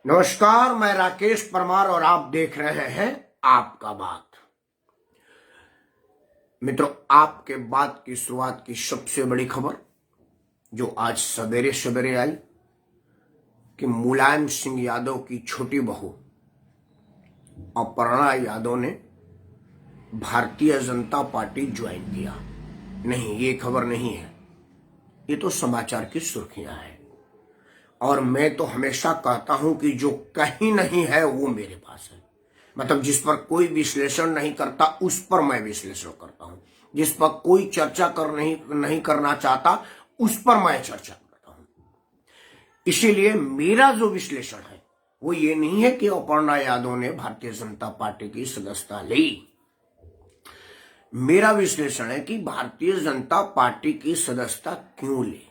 नमस्कार, मैं राकेश परमार और आप देख रहे हैं आपका बात। मित्रों, आपके बात की शुरुआत की सबसे बड़ी खबर जो आज सवेरे सवेरे आई कि मुलायम सिंह यादव की छोटी बहू अपर्णा यादव ने भारतीय जनता पार्टी ज्वाइन किया। नहीं, ये खबर नहीं है, ये तो समाचार की सुर्खियां हैं। और मैं तो हमेशा कहता हूं कि जो कहीं नहीं है वो मेरे पास है। मतलब जिस पर कोई विश्लेषण नहीं करता उस पर मैं विश्लेषण करता हूं, जिस पर कोई चर्चा नहीं करना चाहता उस पर मैं चर्चा करता हूं। इसीलिए मेरा जो विश्लेषण है वो ये नहीं है कि अपर्णा यादव ने भारतीय जनता पार्टी की सदस्यता ली। मेरा विश्लेषण है कि भारतीय जनता पार्टी की सदस्यता क्यों ली,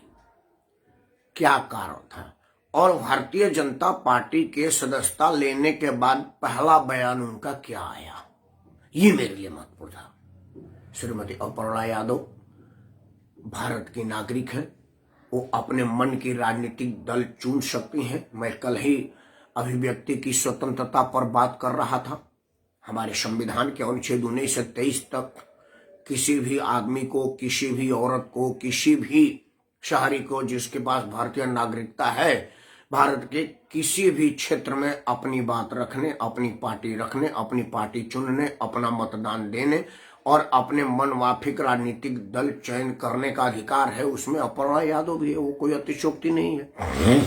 क्या कारण था, और भारतीय जनता पार्टी के सदस्यता लेने के बाद पहला बयान उनका क्या आया, ये मेरे लिए महत्वपूर्ण था। श्रीमती अपर्णा यादव भारत की नागरिक है, वो अपने मन की राजनीतिक दल चुन सकती हैं। मैं कल ही अभिव्यक्ति की स्वतंत्रता पर बात कर रहा था। हमारे संविधान के अनुच्छेद 19 से 23 तक किसी भी आदमी को, किसी भी औरत को, किसी भी शहरी को जिसके पास भारतीय नागरिकता है, भारत के किसी भी क्षेत्र में अपनी बात रखने, अपनी पार्टी रखने, अपनी पार्टी चुनने, अपना मतदान देने और अपने मनमाफिक राजनीतिक दल चयन करने का अधिकार है। उसमें अपर्णा यादव भी है, वो कोई अतिशयोक्ति नहीं है।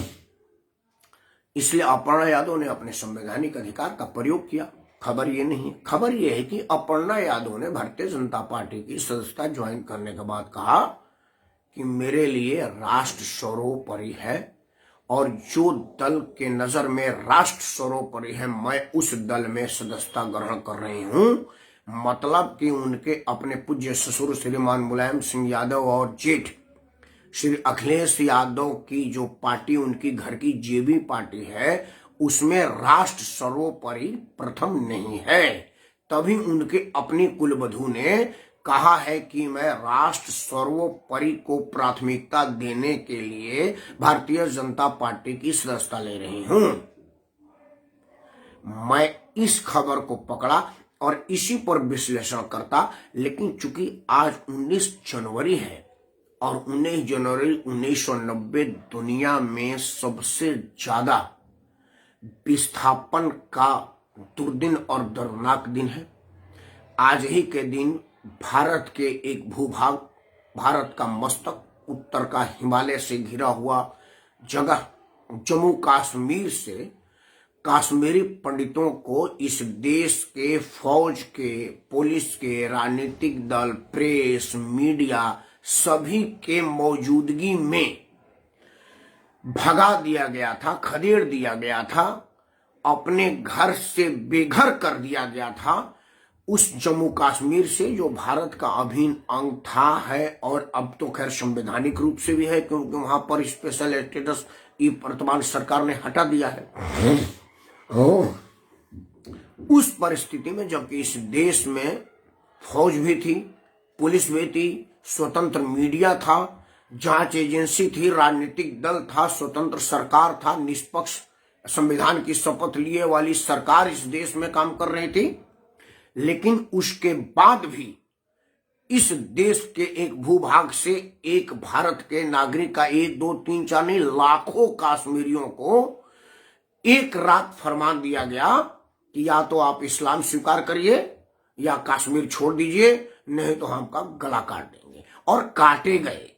इसलिए अपर्णा यादव ने अपने संवैधानिक अधिकार का प्रयोग किया। खबर ये नहीं है, खबर ये है कि अपर्णा यादव ने भारतीय जनता पार्टी की सदस्यता ज्वाइन करने के बाद कहा कि मेरे लिए राष्ट्र सर्वोपरि है और जो दल के नजर में राष्ट्र सर्वोपरि है मैं उस दल में सदस्यता ग्रहण कर रही हूं। मतलब कि उनके अपने पूज्य ससुर श्रीमान मुलायम सिंह यादव और जेठ श्री अखिलेश यादव की जो पार्टी, उनकी घर की जेबी पार्टी है, उसमें राष्ट्र सर्वोपरि प्रथम नहीं है। तभी उनके अपनी कुलवधू ने कहा है कि मैं राष्ट्र सर्वोपरि को प्राथमिकता देने के लिए भारतीय जनता पार्टी की सदस्यता ले रही हूं। मैं इस खबर को पकड़ा और इसी पर विश्लेषण करता, लेकिन चूंकि आज 19 जनवरी है और 19 जनवरी 1990 दुनिया में सबसे ज्यादा विस्थापन का दुर्दिन और दर्दनाक दिन है। आज ही के दिन भारत के एक भूभाग, भारत का मस्तक, उत्तर का हिमालय से घिरा हुआ जगह जम्मू कश्मीर से कश्मीरी पंडितों को इस देश के फौज के, पुलिस के, राजनीतिक दल, प्रेस, मीडिया सभी के मौजूदगी में भगा दिया गया था, खदेड़ दिया गया था, अपने घर से बेघर कर दिया गया था। उस जम्मू कश्मीर से जो भारत का अभिन्न अंग था, है और अब तो खैर संवैधानिक रूप से भी है, क्योंकि वहां पर स्पेशल स्टेटस वर्तमान सरकार ने हटा दिया है। उस परिस्थिति में जबकि इस देश में फौज भी थी, पुलिस भी थी, स्वतंत्र मीडिया था, जांच एजेंसी थी, राजनीतिक दल था, स्वतंत्र सरकार था, निष्पक्ष संविधान की शपथ लिए वाली सरकार इस देश में काम कर रही थी, लेकिन उसके बाद भी इस देश के एक भूभाग से एक भारत के नागरिक का 1, 2, 3, 4 नहीं, लाखों कश्मीरियों को एक रात फरमान दिया गया कि या तो आप इस्लाम स्वीकार करिए या कश्मीर छोड़ दीजिए, नहीं तो हम आपका गला काट देंगे। और काटे गए।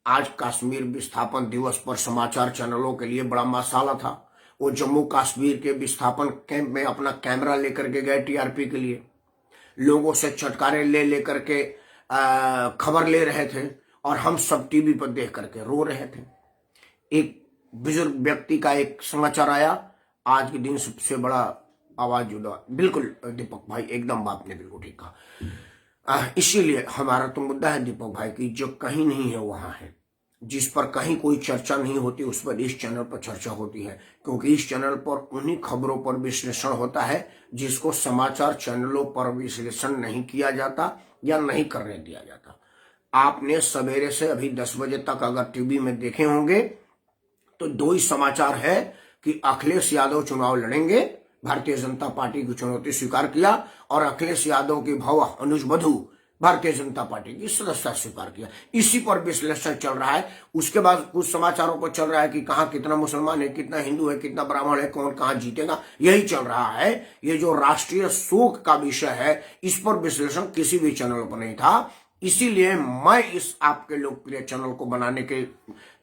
आज कश्मीर विस्थापन दिवस पर समाचार चैनलों के लिए बड़ा मसाला था। वो जम्मू कश्मीर के विस्थापन कैंप में अपना कैमरा लेकर के गए टीआरपी के लिए, लोगों से चटकारे लेकर के खबर ले रहे थे और हम सब टीवी पर देख करके रो रहे थे। एक बुजुर्ग व्यक्ति का एक समाचार आया, आज के दिन सबसे बड़ा आवाज जुड़ा। बिल्कुल दीपक भाई, एकदम आपने बिल्कुल ठीक कहा। इसीलिए हमारा तो मुद्दा है दीपक भाई की जो कहीं नहीं है वहां है, जिस पर कहीं कोई चर्चा नहीं होती उस पर इस चैनल पर चर्चा होती है, क्योंकि इस चैनल पर उन्हीं खबरों पर विश्लेषण होता है जिसको समाचार चैनलों पर विश्लेषण नहीं किया जाता या नहीं करने दिया जाता। आपने सवेरे से अभी 10 बजे तक अगर टीवी में देखे होंगे तो 2 ही समाचार है कि अखिलेश यादव चुनाव लड़ेंगे, भारतीय जनता पार्टी की चुनौती स्वीकार किया और अखिलेश यादव की भव अनुज बधू भारतीय जनता पार्टी की सदस्यता स्वीकार किया। इसी पर विश्लेषण चल रहा है। उसके बाद कुछ समाचारों को चल रहा है कि कहाँ कितना मुसलमान है, कितना हिंदू है, कितना ब्राह्मण है, कौन कहाँ जीतेगा, यही चल रहा है। ये जो राष्ट्रीय शोक का विषय है, इस पर विश्लेषण किसी भी चैनल पर नहीं था। इसीलिए मैं इस आपके लोकप्रिय चैनल को बनाने के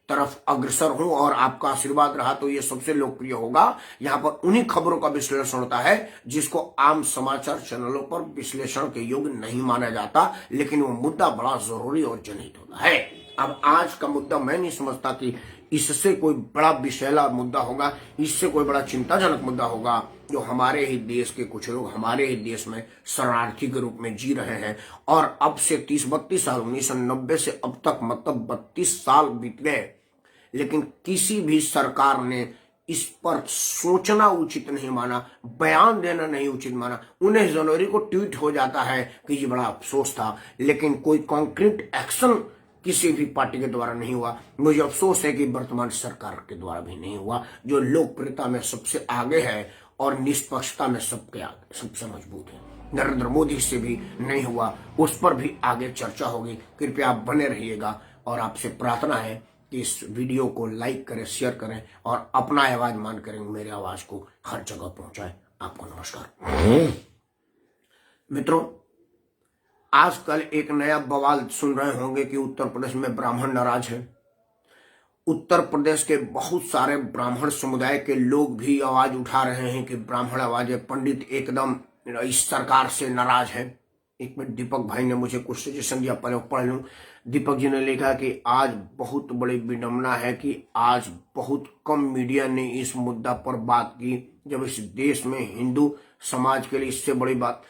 तरफ अग्रसर हूं और आपका आशीर्वाद रहा तो ये सबसे लोकप्रिय होगा। यहाँ पर उन्हीं खबरों का विश्लेषण होता है जिसको आम समाचार चैनलों पर विश्लेषण के योग्य नहीं माना जाता, लेकिन वो मुद्दा बड़ा जरूरी और जनहित होता है। अब आज का मुद्दा मैं नहीं समझता कि इससे कोई बड़ा विषैला मुद्दा होगा, इससे कोई बड़ा चिंताजनक मुद्दा होगा जो हमारे ही देश के कुछ लोग हमारे ही देश में शरणार्थी के रूप में जी रहे हैं। और अब से 30-32 साल 1990 से अब तक मतलब 32 साल बीत गए, लेकिन किसी भी सरकार ने इस पर सोचना उचित नहीं माना, बयान देना नहीं उचित माना। 19 जनवरी को ट्वीट हो जाता है कि ये बड़ा अफसोस था, लेकिन कोई कॉन्क्रीट एक्शन किसी भी पार्टी के द्वारा नहीं हुआ। मुझे अफसोस है कि वर्तमान सरकार के द्वारा भी नहीं हुआ, जो लोकप्रियता में सबसे आगे है और निष्पक्षता में सबके आगे सबसे मजबूत है। नरेंद्र मोदी से भी नहीं हुआ, उस पर भी आगे चर्चा होगी। कृपया आप बने रहिएगा और आपसे प्रार्थना है कि इस वीडियो को लाइक करें, शेयर करें और अपना आवाज मान करें मेरी आवाज को हर जगह पहुंचाएं। आपको नमस्कार। मित्रों, आजकल एक नया बवाल सुन रहे होंगे कि उत्तर प्रदेश में ब्राह्मण नाराज है। उत्तर प्रदेश के बहुत सारे ब्राह्मण समुदाय के लोग भी आवाज उठा रहे हैं कि ब्राह्मण आवाज है, पंडित एकदम इस सरकार से नाराज है। एक मिनट, दीपक भाई ने मुझे कुछ सजेशन दिया, पहले पढ़ लूं। दीपक जी ने लिखा कि आज बहुत बड़ी विडंबना है कि आज बहुत कम मीडिया ने इस मुद्दा पर बात की, जब इस देश में हिंदू समाज के लिए इससे बड़ी बात।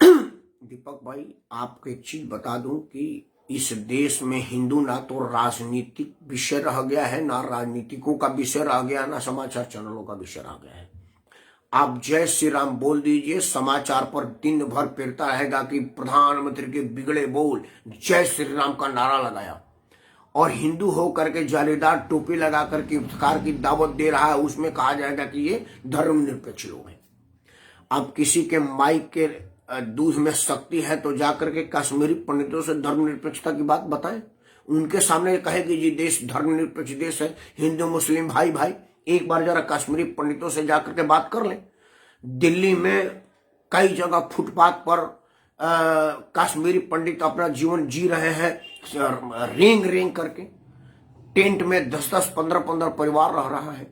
दीपक भाई, आपको एक चीज बता दूं कि इस देश में हिंदू ना तो राजनीतिक विषय रह गया है, ना राजनीतिकों का विषय रह गया, ना समाचार चैनलों का विषय रह गया है। आप जय श्री राम बोल दीजिए, समाचार पर दिन भर फिरता रहेगा कि प्रधानमंत्री के बिगड़े बोल, जय श्री राम का नारा लगाया। और हिंदू होकर के जालीदार टोपी लगा करके इफ्तार की दावत दे रहा है, उसमें कहा जाएगा कि ये धर्मनिरपेक्ष लोग हैं। अब किसी के माइक के दूध में शक्ति है तो जाकर के कश्मीरी पंडितों से धर्मनिरपेक्षता की बात बताएं, उनके सामने कहे कि ये देश धर्मनिरपेक्ष देश है, हिंदू मुस्लिम भाई भाई। एक बार जरा कश्मीरी पंडितों से जाकर के बात कर लें। दिल्ली में कई जगह फुटपाथ पर कश्मीरी पंडित अपना जीवन जी रहे हैं, रेंग रेंग करके। टेंट में 10-10, 15-15 परिवार रह रहा है।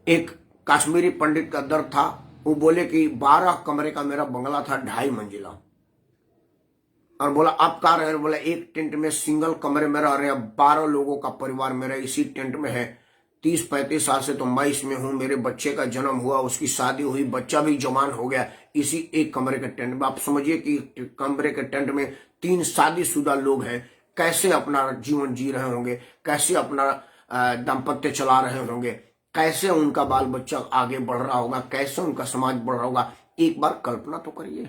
एक कश्मीरी पंडित का दर्द था, वो बोले कि 12 कमरे का मेरा बंगला था, 2.5 मंजिला, और बोला आप कहाँ रह रहे? बोला एक टेंट में सिंगल कमरे में रह रहे हैं, 12 लोगों का परिवार मेरा इसी टेंट में है। 30-35 साल से तो मैं इसमें हूं, मेरे बच्चे का जन्म हुआ, उसकी शादी हुई, बच्चा भी जवान हो गया इसी एक कमरे के टेंट में। आप समझिए कि कमरे के टेंट में 3 शादीशुदा लोग हैं, कैसे अपना जीवन जी रहे होंगे, कैसे अपना दाम्पत्य चला रहे होंगे, कैसे उनका बाल बच्चा आगे बढ़ रहा होगा, कैसे उनका समाज बढ़ रहा होगा। एक बार कल्पना तो करिए,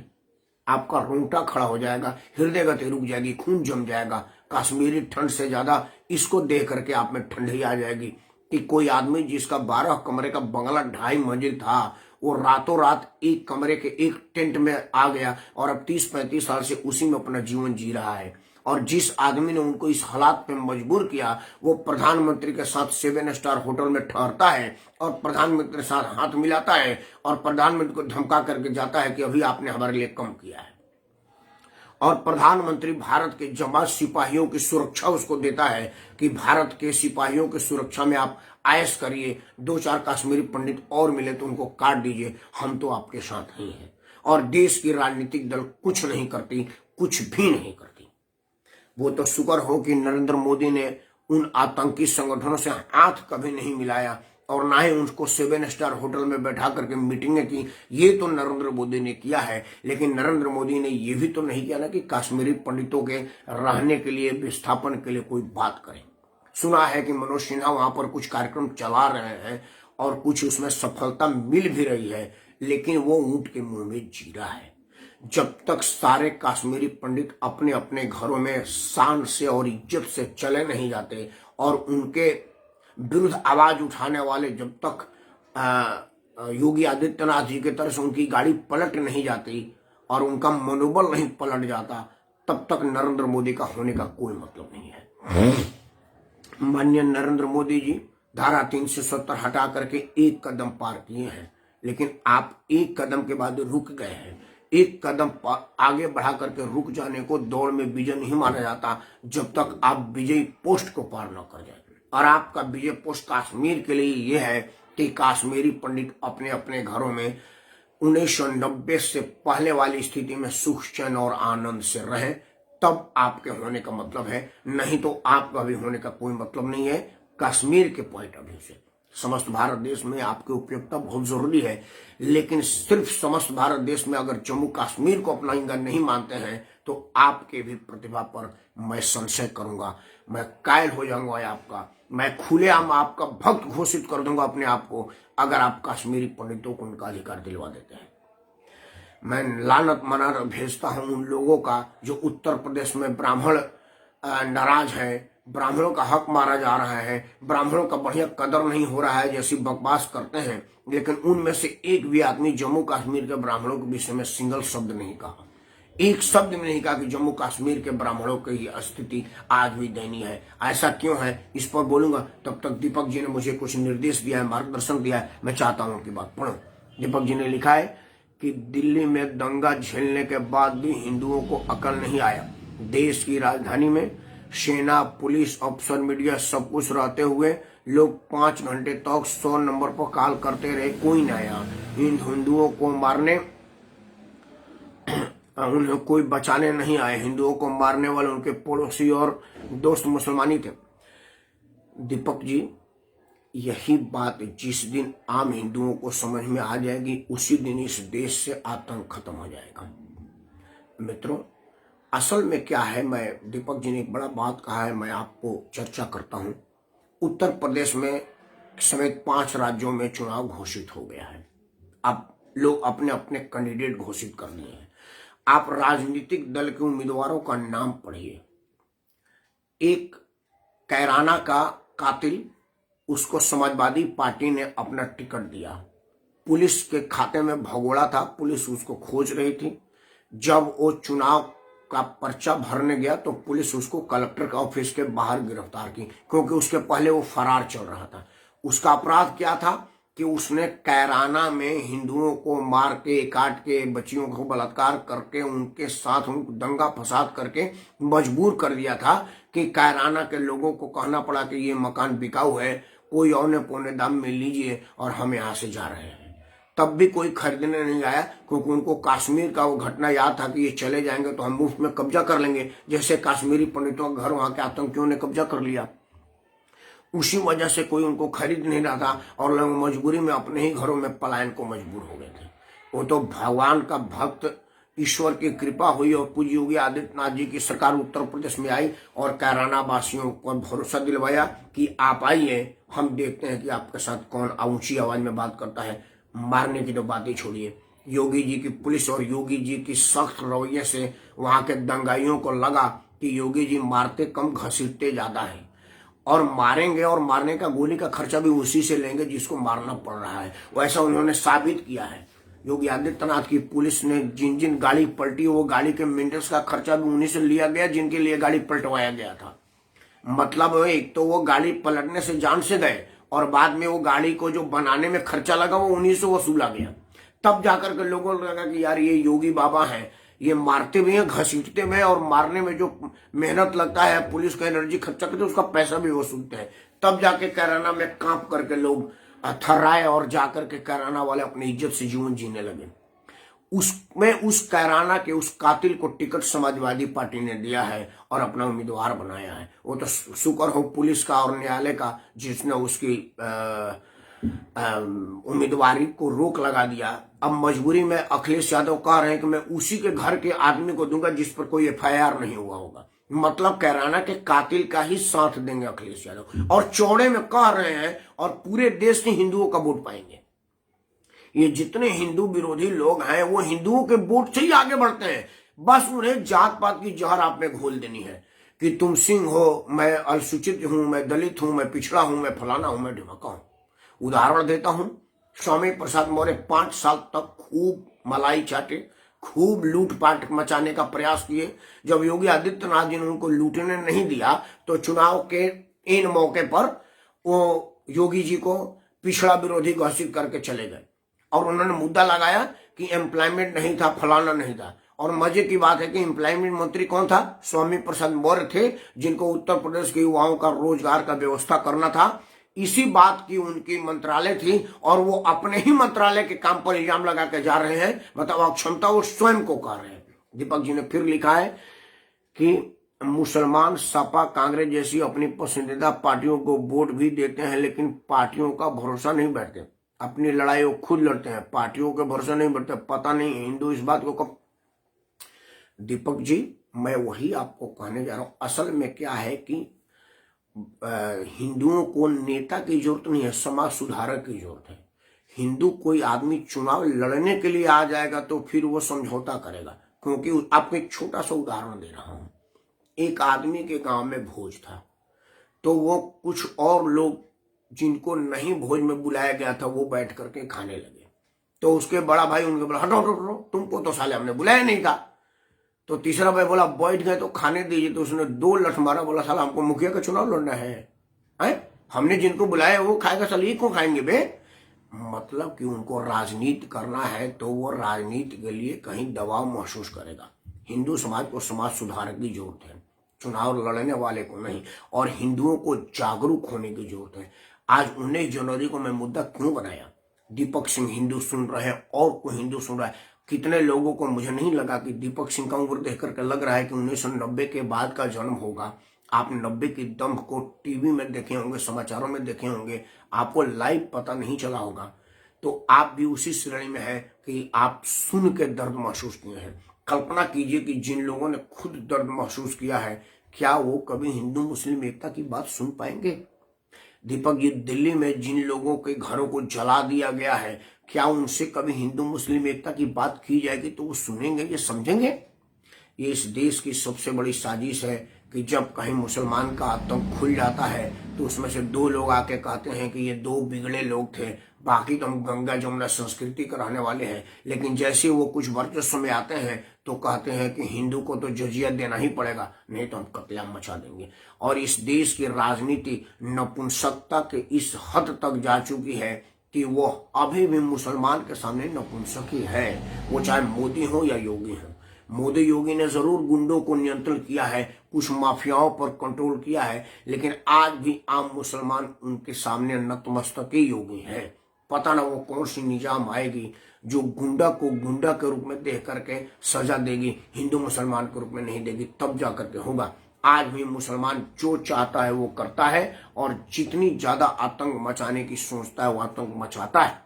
आपका रोंगटा खड़ा हो जाएगा, हृदय गति रुक जाएगी, खून जम जाएगा। कश्मीरी ठंड से ज्यादा इसको देख करके आप में ठंडी आ जाएगी कि कोई आदमी जिसका 12 कमरे का बंगला 2.5 मंजिल था, वो रातों रात एक कमरे के एक टेंट में आ गया और अब 30-35 साल से उसी में अपना जीवन जी रहा है। और जिस आदमी ने उनको इस हालात पे मजबूर किया, वो प्रधानमंत्री के साथ 7 स्टार होटल में ठहरता है और प्रधानमंत्री के साथ हाथ मिलाता है और प्रधानमंत्री को धमका करके जाता है कि अभी आपने हमारे लिए कम किया है। और प्रधानमंत्री भारत के जवान सिपाहियों की सुरक्षा उसको देता है कि भारत के सिपाहियों की सुरक्षा में आप आयश करिए, 2-4 कश्मीरी पंडित और मिले तो उनको काट दीजिए, हम तो आपके साथ ही हैं। और देश की राजनीतिक दल कुछ नहीं करती, कुछ भी नहीं करती। वो तो शुक्र हो कि नरेंद्र मोदी ने उन आतंकी संगठनों से हाथ कभी नहीं मिलाया और ना ही उनको 7 स्टार होटल में बैठा करके मीटिंगें की। ये तो नरेंद्र मोदी ने किया है, लेकिन नरेंद्र मोदी ने ये भी तो नहीं किया ना कि कश्मीरी पंडितों के रहने के लिए, विस्थापन के लिए कोई बात करें। सुना है कि मनोज सिन्हा वहां पर कुछ कार्यक्रम चला रहे हैं और कुछ उसमें सफलता मिल भी रही है, लेकिन वो ऊंट के मुंह में जीरा है। जब तक सारे कश्मीरी पंडित अपने अपने घरों में शान से और इज्जत से चले नहीं जाते और उनके विरुद्ध आवाज उठाने वाले जब तक योगी आदित्यनाथ जी की तरफ से उनकी गाड़ी पलट नहीं जाती और उनका मनोबल नहीं पलट जाता, तब तक नरेंद्र मोदी का होने का कोई मतलब नहीं है। माननीय नरेंद्र मोदी जी धारा 370 हटा करके एक कदम पार किए हैं, लेकिन आप एक कदम के बाद रुक गए हैं। एक कदम आगे बढ़ा करके रुक जाने को दौड़ में विजय नहीं माना जाता जब तक आप विजयी पोस्ट को पार न कर जाए। और आपका विजय पोस्ट कश्मीर के लिए यह है कि कश्मीरी पंडित अपने अपने घरों में 1990 से पहले वाली स्थिति में सुख चैन और आनंद से रहें, तब आपके होने का मतलब है, नहीं तो आपका भी होने का कोई मतलब नहीं है। कश्मीर के पॉइंट ऑफ व्यू से समस्त भारत देश में आपकी उपयोगिता बहुत जरूरी है, लेकिन सिर्फ समस्त भारत देश में अगर जम्मू कश्मीर को अपना अंग नहीं मानते हैं तो आपके भी प्रतिभा पर मैं संशय करूंगा, मैं कायल हो जाऊंगा आपका, मैं खुलेआम आपका भक्त घोषित कर दूंगा अपने आप को, अगर आप कश्मीरी पंडितों को उनका अधिकार दिलवा देते हैं। मैं लानत मना भेजता हूं उन लोगों का जो उत्तर प्रदेश में ब्राह्मण नाराज है, ब्राह्मणों का हक मारा जा रहा है, ब्राह्मणों का बढ़िया कदर नहीं हो रहा है जैसी बकवास करते हैं, लेकिन उनमें से एक भी आदमी जम्मू कश्मीर के ब्राह्मणों के विषय में सिंगल शब्द नहीं कहा, एक शब्द में नहीं कहा कि जम्मू कश्मीर के ब्राह्मणों की स्थिति आज भी दयनीय है। ऐसा क्यों है इस पर बोलूंगा, तब तक दीपक जी ने मुझे कुछ निर्देश दिया है, मार्गदर्शन दिया है, मैं चाहता हूं कि बात पढ़ो। दीपक जी ने लिखा है कि दिल्ली में दंगा झेलने के बाद भी हिंदुओं को अकल नहीं आया। देश की राजधानी में सेना, पुलिस, अफसर, मीडिया सब कुछ रहते हुए लोग 5 घंटे तक 100 नंबर पर कॉल करते रहे, कोई नहीं आया। इन हिंदुओं को मारने उन्हें कोई बचाने नहीं आए। हिंदुओं को मारने वाले उनके पड़ोसी और दोस्त मुसलमानी थे। दीपक जी, यही बात जिस दिन आम हिंदुओं को समझ में आ जाएगी उसी दिन इस देश से आतंक खत्म हो जाएगा। मित्रों, असल में क्या है, मैं दीपक जी ने एक बड़ा बात कहा है, मैं आपको चर्चा करता हूं। उत्तर प्रदेश में समेत 5 राज्यों में चुनाव घोषित हो गया है। अब लोग अपने अपने कैंडिडेट घोषित कर दिए हैं। आप राजनीतिक दल के उम्मीदवारों का नाम पढ़िए। एक कैराना का कातिल, उसको समाजवादी पार्टी ने अपना टिकट दिया। पुलिस के खाते में भगोड़ा था, पुलिस उसको खोज रही थी। जब वो चुनाव का पर्चा भरने गया तो पुलिस उसको कलेक्टर के ऑफिस के बाहर गिरफ्तार की, क्योंकि उसके पहले वो फरार चल रहा था। उसका अपराध क्या था कि उसने कैराना में हिंदुओं को मार के, काट के, बच्चियों को बलात्कार करके, उनके साथ उनको दंगा फसाद करके मजबूर कर दिया था कि कैराना के लोगों को कहना पड़ा कि ये मकान बिकाऊ है, कोई औने पौने दाम में लीजिए और हम यहाँ से जा रहे हैं। तब भी कोई खरीदने नहीं आया, क्योंकि उनको कश्मीर का वो घटना याद था कि ये चले जाएंगे तो हम मुफ्त में कब्जा कर लेंगे, जैसे कश्मीरी पंडितों का घर वहां के आतंकियों ने कब्जा कर लिया। उसी वजह से कोई उनको खरीद नहीं रहा था और लोग मजबूरी में अपने ही घरों में पलायन को मजबूर हो गए थे। वो तो भगवान का भक्त, ईश्वर की कृपा हुई और पूज्य योगी आदित्यनाथ जी की सरकार उत्तर प्रदेश में आई और कैराना वासियों को भरोसा दिलवाया कि आप आइए, हम देखते हैं कि आपके साथ कौन ऊंची आवाज में बात करता है। मारने की तो बात ही छोड़िए, योगी जी की पुलिस और योगी जी की सख्त रवैये से वहां के दंगाइयों को लगा कि योगी जी मारते कम घसीटते ज्यादा है, और मारेंगे और मारने का गोली का खर्चा भी उसी से लेंगे जिसको मारना पड़ रहा है। वैसा उन्होंने साबित किया है। योगी आदित्यनाथ की पुलिस ने जिन जिन गाड़ी पलटी, वो गाड़ी के मेंटेनेंस का खर्चा भी उन्हीं से लिया गया जिनके लिए गाड़ी पलटवाया गया था। मतलब एक तो वो गाड़ी पलटने से जान से गए और बाद में वो गाड़ी को जो बनाने में खर्चा लगा वो उन्हीं से वसूला गया। तब जाकर के लोगों को लगा कि यार ये योगी बाबा हैं, ये मारते भी हैं, घसीटते भी हैं, और मारने में जो मेहनत लगता है, पुलिस का एनर्जी खर्चा करते, उसका पैसा भी वसूलते हैं। तब जाके कैराना में कांप करके लोग थर्राए और जाकर के कैराना वाले अपनी इज्जत से जीवन जीने लगे। उसमें उस कैराना के उस कातिल को टिकट समाजवादी पार्टी ने दिया है और अपना उम्मीदवार बनाया है। वो तो शुक्र हो पुलिस का और न्यायालय का जिसने उसकी उम्मीदवारी को रोक लगा दिया। अब मजबूरी में अखिलेश यादव कह रहे हैं कि मैं उसी के घर के आदमी को दूंगा जिस पर कोई FIR नहीं हुआ होगा। मतलब कैराना के कातिल का ही साथ देंगे अखिलेश यादव, और चौड़े में कह रहे हैं और पूरे देश के हिंदुओं का वोट पाएंगे। ये जितने हिंदू विरोधी लोग हैं वो हिंदुओं के वोट से ही आगे बढ़ते हैं। बस उन्हें जात पात की जहर आप में घोल देनी है कि तुम सिंह हो, मैं अनुसूचित हूं, मैं दलित हूं, मैं पिछड़ा हूं, मैं फलाना हूं, मैं ढिमका हूं। उदाहरण देता हूं, स्वामी प्रसाद मौर्य 5 साल तक खूब मलाई चाटे, खूब लूटपाट मचाने का प्रयास किए। जब योगी आदित्यनाथ जी ने उनको लूटने नहीं दिया तो चुनाव के इन मौके पर वो योगी जी को पिछड़ा विरोधी घोषित करके चले गए और उन्होंने मुद्दा लगाया कि एम्प्लॉयमेंट नहीं था, फलाना नहीं था। और मजे की बात है कि एम्प्लॉयमेंट मंत्री कौन था? स्वामी प्रसाद मौर्य थे, जिनको उत्तर प्रदेश के युवाओं का रोजगार का व्यवस्था करना था। इसी बात की उनकी मंत्रालय थी और वो अपने ही मंत्रालय के काम पर इल्जाम लगा के जा रहे हैं। मतलब अक्षमता वो स्वयं को कर रहे हैं। दीपक जी ने फिर लिखा है कि मुसलमान सपा कांग्रेस जैसी अपनी पसंदीदा पार्टियों को वोट भी देते हैं, लेकिन पार्टियों का भरोसा नहीं बैठते। अपनी लड़ाई वो खुद लड़ते हैं, पार्टियों के भरोसा नहीं बैठते। पता नहीं हिंदू इस बात को कब। दीपक जी, मैं वही आपको कहने जा रहा हूं। असल में क्या है कि हिंदुओं को नेता की जरूरत नहीं है, समाज सुधारक की जरूरत है। हिंदू कोई आदमी चुनाव लड़ने के लिए आ जाएगा तो फिर वो समझौता करेगा। क्योंकि आपको एक छोटा सा उदाहरण दे रहा हूं। एक आदमी के गांव में भोज था, तो वो कुछ और लोग जिनको नहीं भोज में बुलाया गया था वो बैठ करके खाने लगे। तो उसके बड़ा भाई उनके बोला, हटो हटो हटो, तुमको तो साले हमने बुलाया नहीं था। तो तीसरा भाई बोला, बैठ गए तो खाने दीजिए। तो उसने 2 लठ मारा, बोला साला हमको मुखिया का चुनाव लड़ना है? हमने जिनको बुलाया वो खाएगा, साले ये क्यों खाएंगे बे? मतलब कि उनको राजनीति करना है तो वो राजनीति के लिए कहीं दबाव महसूस करेगा। हिंदू समाज को समाज सुधारक की जरूरत है, चुनाव लड़ने वाले को नहीं। और हिंदुओं को जागरूक होने की जरूरत है। आज 19 जनवरी को मैं मुद्दा क्यों बनाया? दीपक सिंह हिंदू सुन रहे हैं और कोई हिंदू सुन रहा है। कितने लोगों को, मुझे नहीं लगा कि दीपक सिंह का उम्र देख करके लग रहा है कि 1990 के बाद का जन्म होगा। आप 90 की दम को टीवी में देखे होंगे, समाचारों में देखे होंगे, आपको लाइव पता नहीं चला होगा। तो आप भी उसी श्रेणी में है कि आप सुन के दर्द महसूस किए हैं। कल्पना कीजिए कि जिन लोगों ने खुद दर्द महसूस किया है, क्या वो कभी हिंदू मुस्लिम एकता की बात सुन पाएंगे? दीपक जी, दिल्ली में जिन लोगों के घरों को जला दिया गया है, क्या उनसे कभी हिंदू मुस्लिम एकता की बात की जाएगी तो वो सुनेंगे, ये समझेंगे? ये इस देश की सबसे बड़ी साजिश है कि जब कहीं मुसलमान का आतंक खुल जाता है तो उसमें से 2 लोग आके कहते हैं कि ये 2 बिगड़े लोग थे, बाकी तो हम गंगा जमुना संस्कृति के रहने वाले हैं। लेकिन जैसे वो कुछ वर्चस्व में आते हैं तो कहते हैं कि हिंदू को तो जजिया देना ही पड़ेगा, नहीं तो हम कत्लेआम मचा देंगे। और इस देश की राजनीति नपुंसकता के इस हद तक जा चुकी है कि वो अभी भी मुसलमान के सामने नपुंसक ही है, वो चाहे मोदी हो या योगी हो। मोदी योगी ने जरूर गुंडों को नियंत्रण किया है, कुछ माफियाओं पर कंट्रोल किया है, लेकिन आज भी आम मुसलमान उनके सामने नतमस्तक ही योगी है। पता ना वो कौन सी निजाम आएगी जो गुंडा को गुंडा के रूप में देख करके सजा देगी, हिंदू मुसलमान के रूप में नहीं देगी। तब जाकर के होगा। आज भी मुसलमान जो चाहता है वो करता है और जितनी ज्यादा आतंक मचाने की सोचता है वो आतंक मचाता है।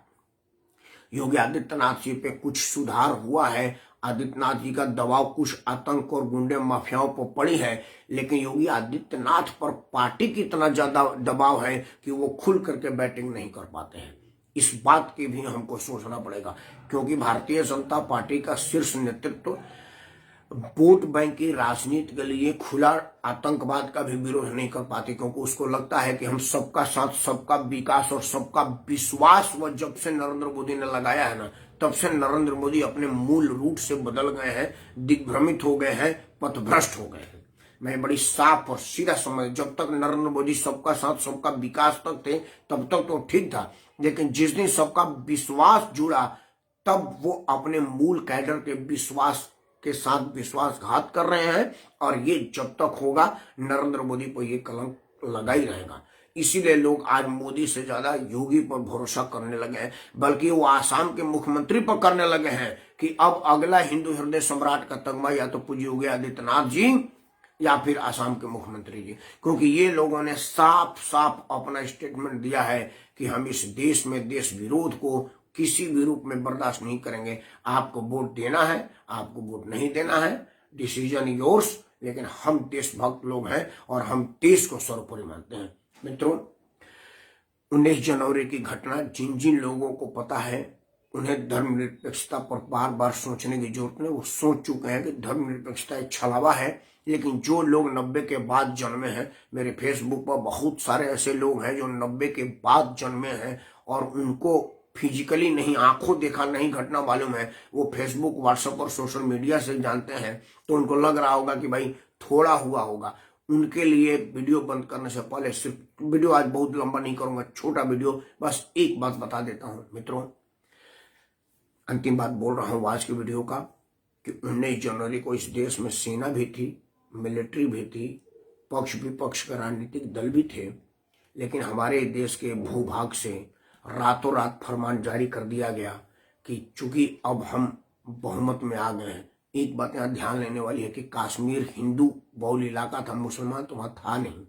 योगी आदित्यनाथ जी पे कुछ सुधार हुआ है, आदित्यनाथ जी का दबाव कुछ आतंक और गुंडे माफियाओं पर पड़ी है, लेकिन योगी आदित्यनाथ पर पार्टी की इतना ज्यादा दबाव है कि वो खुल करके बैटिंग नहीं कर पाते हैं। इस बात की भी हमको सोचना पड़ेगा, क्योंकि भारतीय जनता पार्टी का शीर्ष नेतृत्व वोट बैंक की राजनीति के लिए खुला आतंकवाद का भी विरोध नहीं कर पाती, क्योंकि उसको लगता है कि हम सबका साथ, सबका विकास और सबका विश्वास वो जब से नरेंद्र मोदी ने लगाया है ना, तब से नरेंद्र मोदी अपने मूल रूट से बदल गए हैं, दिग्भ्रमित हो गए हैं, पथभ्रष्ट हो गए हैं। मैं बड़ी साफ और सीधा समझ, जब तक नरेंद्र मोदी सबका साथ सबका विकास तक थे तब तक तो ठीक था, लेकिन जिस दिन सबका विश्वास जुड़ा तब वो अपने मूल कैडर के विश्वास के साथ विश्वासघात कर रहे हैं। और ये जब तक होगा नरेंद्र मोदी पर ये कलंक लगा ही रहेगा। इसीलिए लोग आज मोदी से ज्यादा योगी पर भरोसा करने लगे हैं, बल्कि वो आसाम के मुख्यमंत्री पर करने लगे हैं कि अब अगला हिंदू हृदय सम्राट का तगमा या तो पूज्य योगी आदित्यनाथ जी या फिर आसाम के मुख्यमंत्री जी, क्योंकि ये लोगों ने साफ साफ अपना स्टेटमेंट दिया है कि हम इस देश में देश विरोध को किसी भी रूप में बर्दाश्त नहीं करेंगे। आपको वोट देना है, आपको वोट नहीं देना है, डिसीजन योर्स, लेकिन हम देशभक्त लोग हैं और हम देश को सर्वोपरि मानते हैं। मित्रों, 19 जनवरी की घटना जिन जिन लोगों को पता है उन्हें धर्मनिरपेक्षता पर बार बार सोचने की जरूरत नहीं। वो सोच चुके हैं कि धर्मनिरपेक्षता एक छलावा है। लेकिन जो लोग 90 के बाद जन्मे हैं, मेरे फेसबुक पर बहुत सारे ऐसे लोग हैं जो 90 के बाद जन्मे हैं और उनको फिजिकली नहीं, आंखों देखा नहीं घटना मालूम है, वो फेसबुक, व्हाट्सएप और सोशल मीडिया से जानते हैं। तो उनको लग रहा होगा कि भाई थोड़ा हुआ होगा। उनके लिए वीडियो बंद करने से पहले, सिर्फ वीडियो आज बहुत लंबा नहीं करूंगा, छोटा वीडियो, बस एक बात बता देता हूं मित्रों। अंतिम बात बोल रहा हूं आज की वीडियो का कि 19 जनवरी को इस देश में सेना भी थी, मिलिट्री भी थी, पक्ष विपक्ष के राजनीतिक दल भी थे। लेकिन हमारे देश के भूभाग से रातों रात फरमान जारी कर दिया गया कि चूंकि अब हम बहुमत में आ गए हैं। एक बात यहाँ ध्यान लेने वाली है कि कश्मीर हिंदू बहुल इलाका था, मुसलमान तो वहां था नहीं।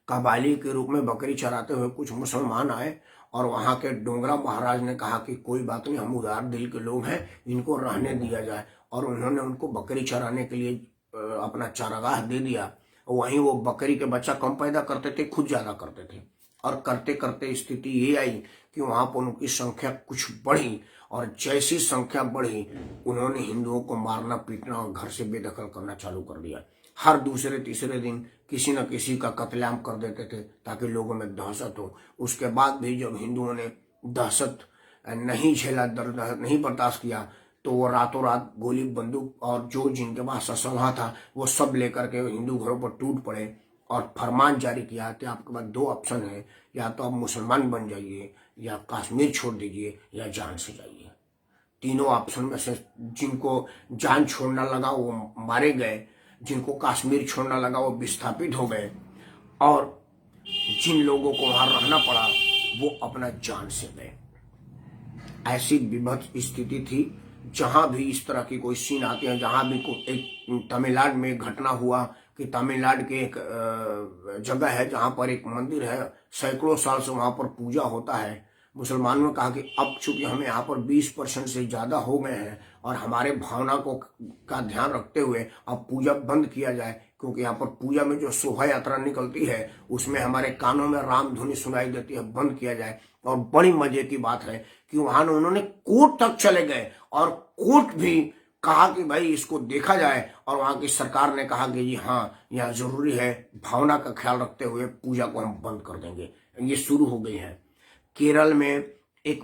कबाली के रूप में बकरी चराते हुए कुछ मुसलमान आए और वहां के डोगरा महाराज ने कहा कि कोई बात नहीं, हम उदार दिल के लोग हैं, इनको रहने दिया जाए। और उन्होंने उनको बकरी चराने के लिए अपना चारागाह दे दिया। वहीं वो बकरी के बच्चा कम पैदा करते थे, खुद ज्यादा करते थे। और करते करते स्थिति ये आई कि वहां पर उनकी संख्या कुछ बढ़ी और जैसी संख्या बढ़ी उन्होंने हिंदुओं को मारना, पीटना और घर से बेदखल करना चालू कर दिया। हर दूसरे तीसरे दिन किसी न किसी का कत्लेआम कर देते थे ताकि लोगों में दहशत हो। उसके बाद भी जब हिंदुओं ने दहशत नहीं झेला, दर्द नहीं बर्दाश्त किया, तो वो रातों रात गोली बंदूक और जो जिनके पास असलहा था वो सब लेकर के हिंदू घरों पर टूट पड़े और फरमान जारी किया कि आपके पास दो ऑप्शन है, या तो आप मुसलमान बन जाइए, या कश्मीर छोड़ दीजिए, या जान से जाइए। तीनों ऑप्शन में से जिनको जान छोड़ना लगा वो मारे गए, जिनको कश्मीर छोड़ना लगा वो विस्थापित हो गए, और जिन लोगों को वहां रहना पड़ा वो अपना जान से गए। ऐसी विभत्स स्थिति थी। जहां भी इस तरह की कोई सीन आते हैं, जहां भी एक तमिलनाडु में घटना हुआ कि तमिलनाडु के एक जगह है जहां पर एक मंदिर है, सैकड़ों साल से वहां पर पूजा होता है। मुसलमानों ने कहा कि अब चूंकि हमें यहाँ पर 20% से ज्यादा हो गए हैं और हमारे भावना का ध्यान रखते हुए अब पूजा बंद किया जाए, क्योंकि यहाँ पर पूजा में जो शोभा यात्रा निकलती है उसमें हमारे कानों में राम धुनी सुनाई देती है, बंद किया जाए। और बड़ी मजे की बात है कि वहां उन्होंने कोर्ट तक चले गए और कोर्ट भी कहा कि भाई इसको देखा जाए, और वहां की सरकार ने कहा कि जी हाँ, यह जरूरी है, भावना का ख्याल रखते हुए पूजा को हम बंद कर देंगे। ये शुरू हो गई है। केरल में एक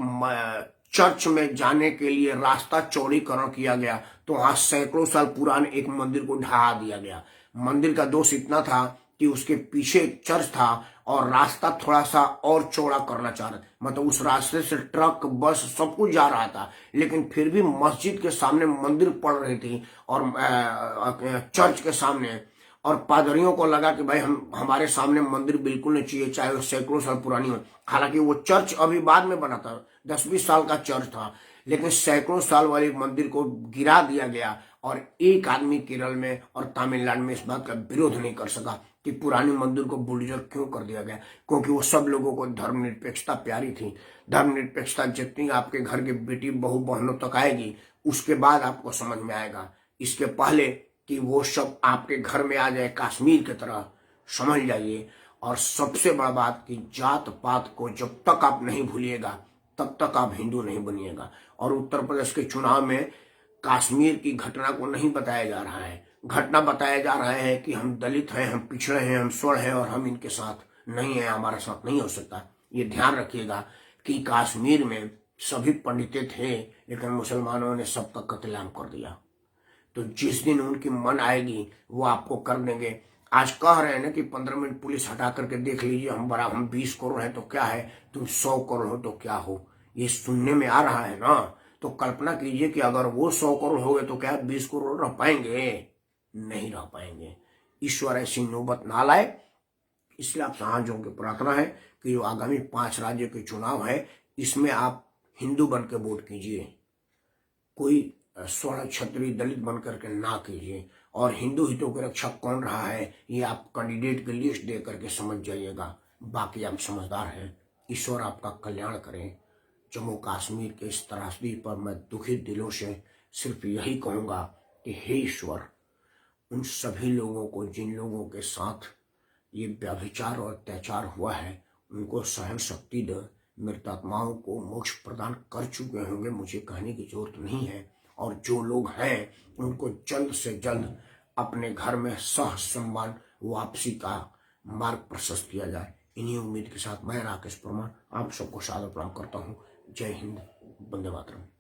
चर्च में जाने के लिए रास्ता चौड़ीकरण किया गया, तो वहां सैकड़ों साल पुराने एक मंदिर को ढहा दिया गया। मंदिर का दोष इतना था कि उसके पीछे एक चर्च था और रास्ता थोड़ा सा और चौड़ा करना चाह रहे, मतलब उस रास्ते से ट्रक बस सब कुछ जा रहा था, लेकिन फिर भी मस्जिद के सामने मंदिर पड़ रही थी और चर्च के सामने, और पादरियों को लगा कि भाई हमारे सामने मंदिर बिल्कुल नहीं चाहिए, चाहे वो सैकड़ों साल पुरानी हो। हालांकि वो चर्च अभी बाद में बना था, 10-20 साल का चर्च था, लेकिन सैकड़ों साल वाले मंदिर को गिरा दिया गया। और एक आदमी केरल में और तमिलनाडु में इस बात का विरोध नहीं कर सका कि पुरानी मंदिर को बुलडोजर क्यों कर दिया गया, क्योंकि वो सब लोगों को धर्मनिरपेक्षता प्यारी थी। धर्मनिरपेक्षता जितनी आपके घर की बेटी बहू बहनों तक आएगी उसके बाद आपको समझ में आएगा। इसके पहले कि वो सब आपके घर में आ जाए कश्मीर की तरह, समझ जाइए। और सबसे बड़ा बात कि जात पात को जब तक आप नहीं भूलिएगा तब तक आप हिंदू नहीं बनिएगा। और उत्तर प्रदेश के चुनाव में कश्मीर की घटना को नहीं बताया जा रहा है, घटना बताया जा रहा है कि हम दलित हैं, हम पिछड़े हैं, हम स्वर्ण हैं और हम इनके साथ नहीं है, हमारे साथ नहीं हो सकता। ये ध्यान रखिएगा कि कश्मीर में सभी पंडितें थे, लेकिन मुसलमानों ने सबका कत्लेआम कर दिया। तो जिस दिन उनकी मन आएगी वो आपको कर देंगे। आज कह रहे हैं ना कि 15 मिनट पुलिस हटा करके देख लीजिए, हम 20 करोड़ हैं तो क्या है, तुम 100 करोड़ हो तो क्या हो, ये सुनने में आ रहा है ना। तो कल्पना कीजिए कि अगर वो 100 करोड़ हो गए तो क्या 20 करोड़ रह पाएंगे? नहीं रह पाएंगे। ईश्वर ऐसी नौबत ना लाए। इसलिए आप हाथ जोड़ के प्रार्थना है कि जो आगामी 5 राज्यों के चुनाव है इसमें आप हिंदू बन के वोट कीजिए, कोई स्वर्ण क्षत्रिय दलित बन करके ना कीजिए। और हिंदू हितों की रक्षा कौन रहा है ये आप कैंडिडेट की लिस्ट दे करके समझ जाइएगा। बाकी आप समझदार हैं। ईश्वर आपका कल्याण करें। जम्मू कश्मीर के इस त्रासदी पर मैं दुखित दिलों से सिर्फ यही कहूंगा कि हे ईश्वर, उन सभी लोगों को जिन लोगों के साथ ये व्यभिचार और अत्याचार हुआ है उनको सहन शक्ति दे, मृतात्माओं को मोक्ष प्रदान कर चुके होंगे, मुझे कहने की जरूरत नहीं है। और जो लोग हैं उनको जल्द से जल्द अपने घर में सह सम्मान वापसी का मार्ग प्रशस्त किया जाए। इन्हीं उम्मीद के साथ मैं राकेश परमार आप सबको सादर प्रणाम करता हूँ। जय हिंद, वंदे मातरम।